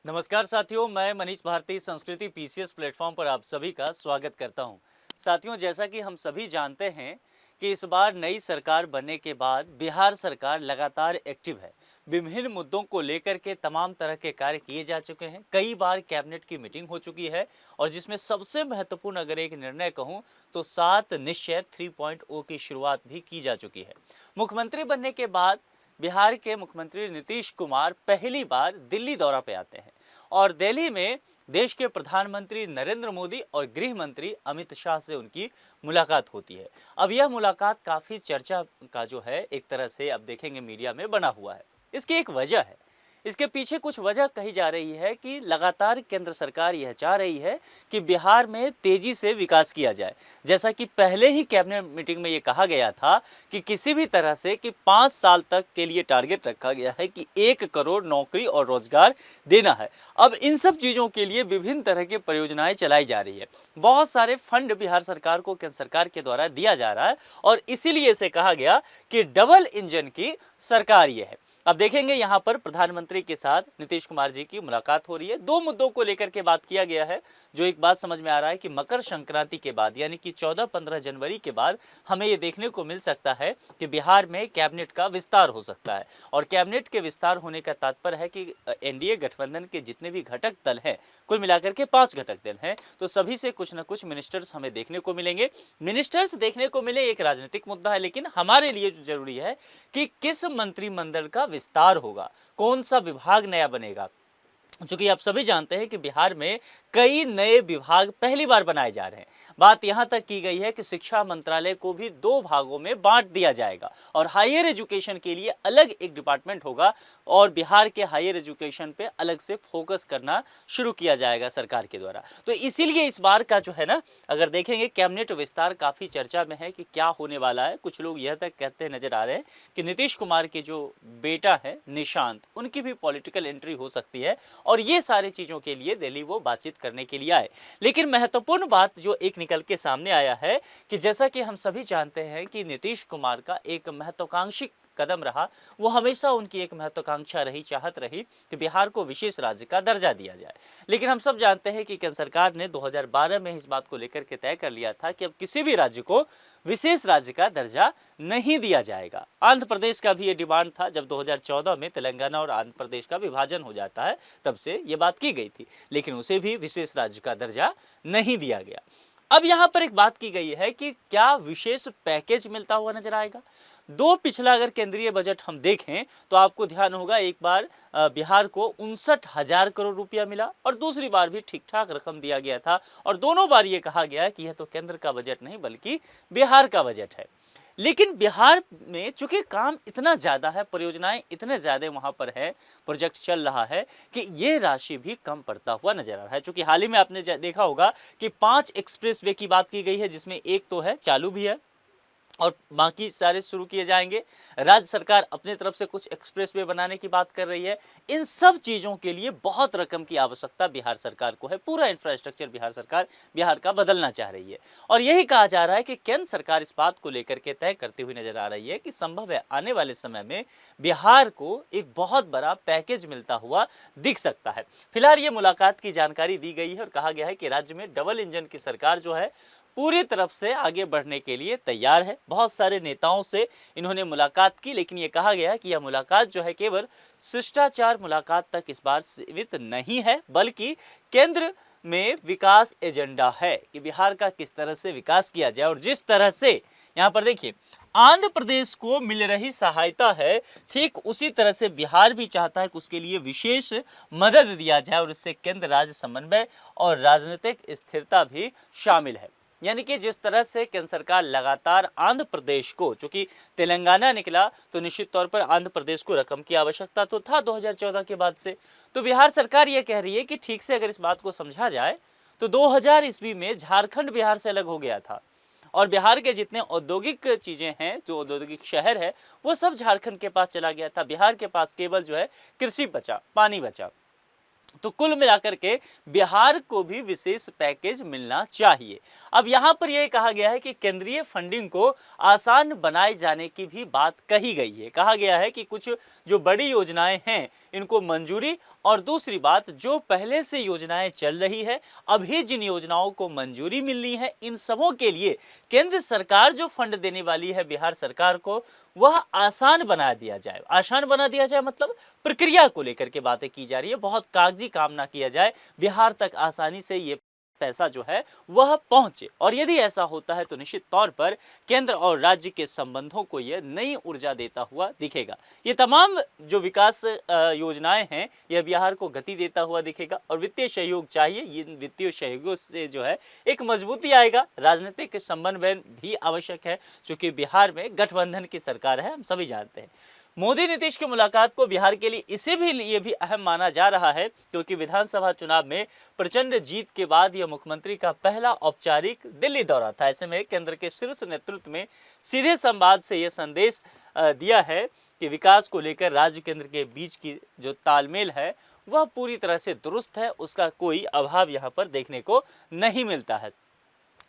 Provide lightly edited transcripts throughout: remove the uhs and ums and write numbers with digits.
नमस्कार साथियों, मैं मनीष भारती संस्कृति पीसीएस प्लेटफॉर्म पर आप सभी का स्वागत करता हूं। साथियों, जैसा कि हम सभी जानते हैं कि इस बार नई सरकार बनने के बाद बिहार सरकार लगातार एक्टिव है। विभिन्न मुद्दों को लेकर के तमाम तरह के कार्य किए जा चुके हैं। कई बार कैबिनेट की मीटिंग हो चुकी है और जिसमें सबसे महत्वपूर्ण अगर एक निर्णय कहूं तो 7 निश्चय 3.0 की शुरुआत भी की जा चुकी है। मुख्यमंत्री बनने के बाद बिहार के मुख्यमंत्री नीतीश कुमार पहली बार दिल्ली दौरा पे आते हैं और दिल्ली में देश के प्रधानमंत्री नरेंद्र मोदी और गृह मंत्री अमित शाह से उनकी मुलाकात होती है। अब यह मुलाकात काफ़ी चर्चा का जो है एक तरह से अब देखेंगे मीडिया में बना हुआ है। इसकी एक वजह है, इसके पीछे कुछ वजह कही जा रही है कि लगातार केंद्र सरकार यह चाह रही है कि बिहार में तेजी से विकास किया जाए। जैसा कि पहले ही कैबिनेट मीटिंग में ये कहा गया था कि किसी भी तरह से कि 5 साल तक के लिए टारगेट रखा गया है कि 1 करोड़ नौकरी और रोजगार देना है। अब इन सब चीज़ों के लिए विभिन्न तरह की परियोजनाएं चलाई जा रही है। बहुत सारे फंड बिहार सरकार को केंद्र सरकार के द्वारा दिया जा रहा है और इसीलिए इसे कहा गया कि डबल इंजन की सरकार ये है। अब देखेंगे यहाँ पर प्रधानमंत्री के साथ नीतीश कुमार जी की मुलाकात हो रही है। 2 मुद्दों को लेकर के बात किया गया है। जो एक बात समझ में आ रहा है कि मकर संक्रांति के बाद यानी कि 14-15 जनवरी के बाद हमें ये देखने को मिल सकता है कि बिहार में कैबिनेट का विस्तार हो सकता है। और कैबिनेट के विस्तार होने का तात्पर्य है कि एनडीए गठबंधन के जितने भी घटक दल हैं, कुल मिलाकर के 5 घटक दल हैं, तो सभी से कुछ न कुछ मिनिस्टर्स हमें देखने को मिलेंगे। मिनिस्टर्स देखने को मिले एक राजनीतिक मुद्दा है, लेकिन हमारे लिए जो जरूरी है कि किस मंत्रिमंडल का विस्तार होगा, कौन सा विभाग नया बनेगा। चूंकि आप सभी जानते हैं कि बिहार में कई नए विभाग पहली बार बनाए जा रहे हैं। बात यहां तक की गई है कि शिक्षा मंत्रालय को भी 2 भागों में बांट दिया जाएगा और हायर एजुकेशन के लिए अलग एक डिपार्टमेंट होगा और बिहार के हायर एजुकेशन पे अलग से फोकस करना शुरू किया जाएगा सरकार के द्वारा। तो इसीलिए इस बार का जो है ना, अगर देखेंगे कैबिनेट विस्तार काफ़ी चर्चा में है कि क्या होने वाला है। कुछ लोग यह तक कहते नजर आ रहे हैं कि नीतीश कुमार के जो बेटा है निशांत, उनकी भी पॉलिटिकल एंट्री हो सकती है और ये सारी चीज़ों के लिए दिल्ली वो बातचीत करने के लिए आए। लेकिन महत्वपूर्ण बात जो एक निकल के सामने आया है कि जैसा कि हम सभी जानते हैं कि नीतीश कुमार का एक महत्वाकांक्षी कदम रहा, वो हमेशा उनकी एक महत्वाकांक्षा रही, चाहत रही कि बिहार को विशेष राज्य का दर्जा दिया जाए। लेकिन हम सब जानते हैं कि केंद्र सरकार ने 2012 में इस बात को लेकर के तय कर लिया था कि अब किसी भी राज्य को विशेष राज्य का दर्जा नहीं दिया जाएगा। आंध्र प्रदेश का भी ये डिमांड था। जब 2014 में तेलंगाना और आंध्र प्रदेश का विभाजन हो जाता है तब से ये बात की गई थी, लेकिन उसे भी विशेष राज्य का दर्जा नहीं दिया गया। अब यहाँ पर एक बात की गई है कि क्या विशेष पैकेज मिलता हुआ नजर आएगा। 2 पिछला अगर केंद्रीय बजट हम देखें तो आपको ध्यान होगा, एक बार बिहार को 59,000 करोड़ रुपया मिला और दूसरी बार भी ठीक ठाक रकम दिया गया था और दोनों बार ये कहा गया कि यह तो केंद्र का बजट नहीं बल्कि बिहार का बजट है। लेकिन बिहार में चूंकि काम इतना ज़्यादा है, परियोजनाएं इतने ज़्यादा वहाँ पर है, प्रोजेक्ट चल रहा है कि ये राशि भी कम पड़ता हुआ नजर आ रहा है। चूंकि हाल ही में आपने देखा होगा कि 5 एक्सप्रेसवे की बात की गई है, जिसमें एक तो है चालू भी है और बाकी सारे शुरू किए जाएंगे। राज्य सरकार अपने तरफ से कुछ एक्सप्रेसवे बनाने की बात कर रही है। इन सब चीज़ों के लिए बहुत रकम की आवश्यकता बिहार सरकार को है। पूरा इंफ्रास्ट्रक्चर बिहार का बदलना चाह रही है और यही कहा जा रहा है कि केंद्र सरकार इस बात को लेकर के तय करती हुई नजर आ रही है कि संभव है आने वाले समय में बिहार को एक बहुत बड़ा पैकेज मिलता हुआ दिख सकता है। फिलहाल ये मुलाकात की जानकारी दी गई है और कहा गया है कि राज्य में डबल इंजन की सरकार जो है पूरी तरफ से आगे बढ़ने के लिए तैयार है। बहुत सारे नेताओं से इन्होंने मुलाकात की, लेकिन ये कहा गया कि यह मुलाकात जो है केवल शिष्टाचार मुलाकात तक इस बार सीमित नहीं है, बल्कि केंद्र में विकास एजेंडा है कि बिहार का किस तरह से विकास किया जाए। और जिस तरह से यहाँ पर देखिए आंध्र प्रदेश को मिल रही सहायता है, ठीक उसी तरह से बिहार भी चाहता है कि उसके लिए विशेष मदद दिया जाए और इससे केंद्र राज्य समन्वय और राजनीतिक स्थिरता भी शामिल है। यानी कि जिस तरह से केंद्र सरकार लगातार आंध्र प्रदेश को, चूंकि तेलंगाना निकला तो निश्चित तौर पर आंध्र प्रदेश को रकम की आवश्यकता तो था 2014 के बाद से, तो बिहार सरकार ये कह रही है कि ठीक से अगर इस बात को समझा जाए तो 2000 ईस्वी में झारखंड बिहार से अलग हो गया था और बिहार के जितने औद्योगिक चीज़ें हैं, जो औद्योगिक शहर है, वो सब झारखंड के पास चला गया था। बिहार के पास केवल जो है कृषि बचा, पानी बचा। तो कुल मिलाकर के बिहार को भी विशेष पैकेज मिलना चाहिए। अब यहाँ पर यह कहा गया है कि केंद्रीय फंडिंग को आसान बनाए जाने की भी बात कही गई है। कहा गया है कि कुछ जो बड़ी योजनाएं हैं इनको मंजूरी और दूसरी बात, जो पहले से योजनाएं चल रही है, अभी जिन योजनाओं को मंजूरी मिलनी है, इन सबों के लिए केंद्र सरकार जो फंड देने वाली है बिहार सरकार को, वह आसान बना दिया जाए। आसान बना दिया जाए मतलब प्रक्रिया को लेकर के बातें की जा रही है, बहुत कागजी काम ना किया जाए, बिहार तक आसानी से ये पैसा जो है वह पहुंचे। और यदि ऐसा होता है तो निश्चित तौर पर केंद्र और राज्य के संबंधों को यह नई ऊर्जा देता हुआ दिखेगा। ये तमाम जो विकास योजनाएं हैं, यह बिहार को गति देता हुआ दिखेगा। और वित्तीय सहयोग चाहिए, ये वित्तीय सहयोग से जो है एक मजबूती आएगा। राजनीतिक समन्वय भी आवश्यक है, क्योंकि बिहार में गठबंधन की सरकार है, हम सभी जानते हैं। मोदी नीतीश की मुलाकात को बिहार के लिए इसे भी ये भी अहम माना जा रहा है, क्योंकि विधानसभा चुनाव में प्रचंड जीत के बाद यह मुख्यमंत्री का पहला औपचारिक दिल्ली दौरा था। ऐसे में केंद्र के शीर्ष नेतृत्व में सीधे संवाद से यह संदेश दिया है कि विकास को लेकर राज्य केंद्र के बीच की जो तालमेल है वह पूरी तरह से दुरुस्त है, उसका कोई अभाव यहाँ पर देखने को नहीं मिलता है।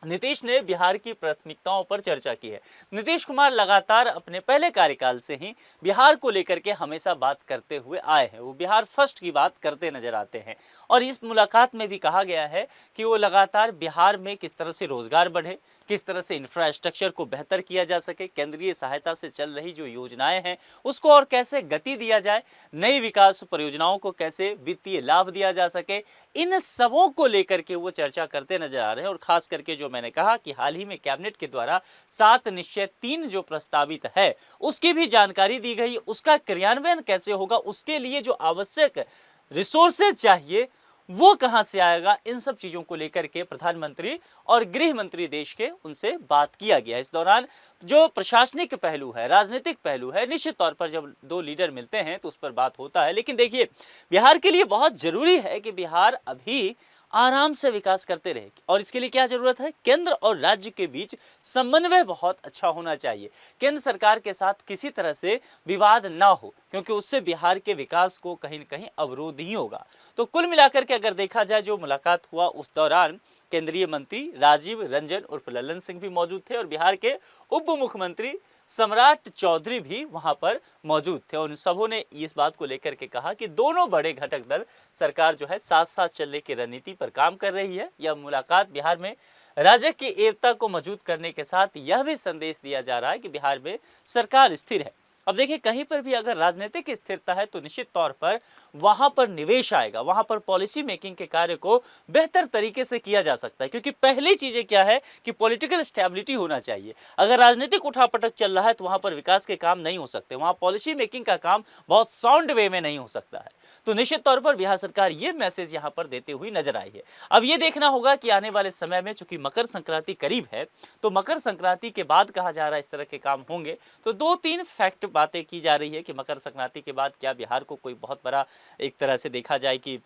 नीतीश ने बिहार की प्राथमिकताओं पर चर्चा की है। नीतीश कुमार लगातार अपने पहले कार्यकाल से ही बिहार को लेकर के हमेशा बात करते हुए आए हैं, वो बिहार फर्स्ट की बात करते नजर आते हैं। और इस मुलाकात में भी कहा गया है कि वो लगातार बिहार में किस तरह से रोजगार बढ़े, किस तरह से इंफ्रास्ट्रक्चर को बेहतर किया जा सके, केंद्रीय सहायता से चल रही जो योजनाएं हैं उसको और कैसे गति दिया जाए, नई विकास परियोजनाओं को कैसे वित्तीय लाभ दिया जा सके, इन सबों को लेकर के वो चर्चा करते नजर आ रहे हैं। और खास करके जो मैंने कहा कि हाल ही में कैबिनेट के द्वारा 7 निश्चय 3 जो प्रस्तावित है उसकी भी जानकारी दी गई, उसका क्रियान्वयन कैसे होगा, उसके लिए जो आवश्यक रिसोर्सेज चाहिए वो कहां से आएगा, इन सब चीजों को लेकर के प्रधानमंत्री और गृह मंत्री देश के उनसे बात किया गया। इस दौरान जो प्रशासनिक पहलू है, राजनीतिक पहलू है, निश्चित तौर पर जब दो लीडर मिलते हैं तो उस पर बात होता है। लेकिन देखिए, बिहार के लिए बहुत जरूरी है कि बिहार अभी आराम से विकास करते रहे, और इसके लिए क्या जरूरत है, केंद्र और राज्य के बीच समन्वय बहुत अच्छा होना चाहिए। केंद्र सरकार के साथ किसी तरह से विवाद ना हो, क्योंकि उससे बिहार के विकास को कहीं न कहीं अवरोध ही होगा। तो कुल मिलाकर के अगर देखा जाए, जो मुलाकात हुआ उस दौरान केंद्रीय मंत्री राजीव रंजन उर्फ लल्लन सिंह भी मौजूद थे और बिहार के उप मुख्यमंत्री सम्राट चौधरी भी वहां पर मौजूद थे। उन सबों ने इस बात को लेकर के कहा कि दोनों बड़े घटक दल सरकार जो है साथ साथ चलने की रणनीति पर काम कर रही है। यह मुलाकात बिहार में राज्य की एकता को मजबूत करने के साथ यह भी संदेश दिया जा रहा है कि बिहार में सरकार स्थिर है। अब देखिए, कहीं पर भी अगर राजनीतिक स्थिरता है तो निश्चित तौर पर वहां पर निवेश आएगा, वहां पर पॉलिसी मेकिंग के कार्य को बेहतर तरीके से किया जा सकता है। क्योंकि पहली चीजें क्या है कि पॉलिटिकल स्टेबिलिटी होना चाहिए। अगर राजनीतिक उठापटक चल रहा है तो वहां पर विकास के काम नहीं हो सकते, वहां पॉलिसी मेकिंग का काम बहुत साउंड वे में नहीं हो सकता है। तो निश्चित तौर पर बिहार सरकार ये मैसेज यहाँ पर देते हुए नजर आई है। अब ये देखना होगा कि आने वाले समय में, चूंकि मकर संक्रांति करीब है, तो मकर संक्रांति के बाद कहा जा रहा है इस तरह के काम होंगे, तो 2-3 फैक्ट बातें की जा रही है कि मकर संक्रांति के बाद क्या बिहार को कोई बहुत बड़ा, एक तरह से देखा जाए कि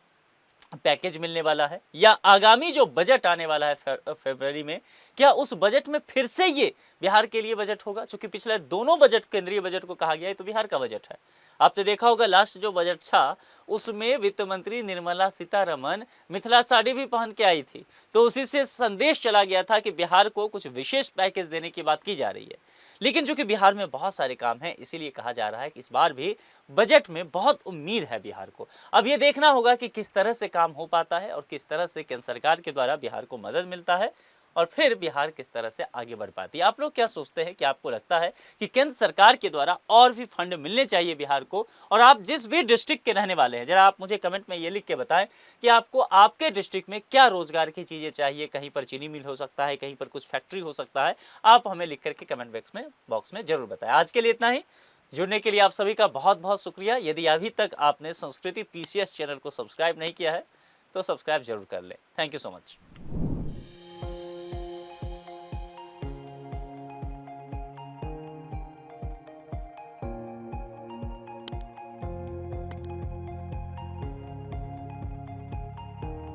पैकेज मिलने वाला है, या आगामी जो बजट आने वाला है फरवरी में, क्या उस बजट में फिर से ये बिहार के लिए बजट होगा। चूंकि पिछले दोनों बजट, केंद्रीय बजट को कहा गया है तो बिहार का बजट है। आपने देखा होगा लास्ट जो बजट था उसमें वित्त मंत्री निर्मला सीतारमन मिथिला साड़ी भी पहन के आई थी, तो उसी से संदेश चला गया था कि बिहार को कुछ विशेष पैकेज देने की बात की जा रही है। लेकिन चूंकि बिहार में बहुत सारे काम हैं, इसीलिए कहा जा रहा है कि इस बार भी बजट में बहुत उम्मीद है बिहार को। अब ये देखना होगा कि किस तरह से काम हो पाता है और किस तरह से केंद्र सरकार के द्वारा बिहार को मदद मिलता है, और फिर बिहार किस तरह से आगे बढ़ पाती है। आप लोग क्या सोचते हैं कि आपको लगता है कि केंद्र सरकार के द्वारा और भी फंड मिलने चाहिए बिहार को? और आप जिस भी डिस्ट्रिक्ट के रहने वाले हैं, जरा आप मुझे कमेंट में ये लिख के बताएं कि आपको आपके डिस्ट्रिक्ट में क्या रोजगार की चीज़ें चाहिए। कहीं पर चीनी मिल हो सकता है, कहीं पर कुछ फैक्ट्री हो सकता है, आप हमें लिख करके कमेंट बॉक्स में जरूर बताएं। आज के लिए इतना ही। जुड़ने के लिए आप सभी का बहुत बहुत शुक्रिया। यदि अभी तक आपने संस्कृति PCS चैनल को सब्सक्राइब नहीं किया है तो सब्सक्राइब जरूर कर लें। Thank you so much.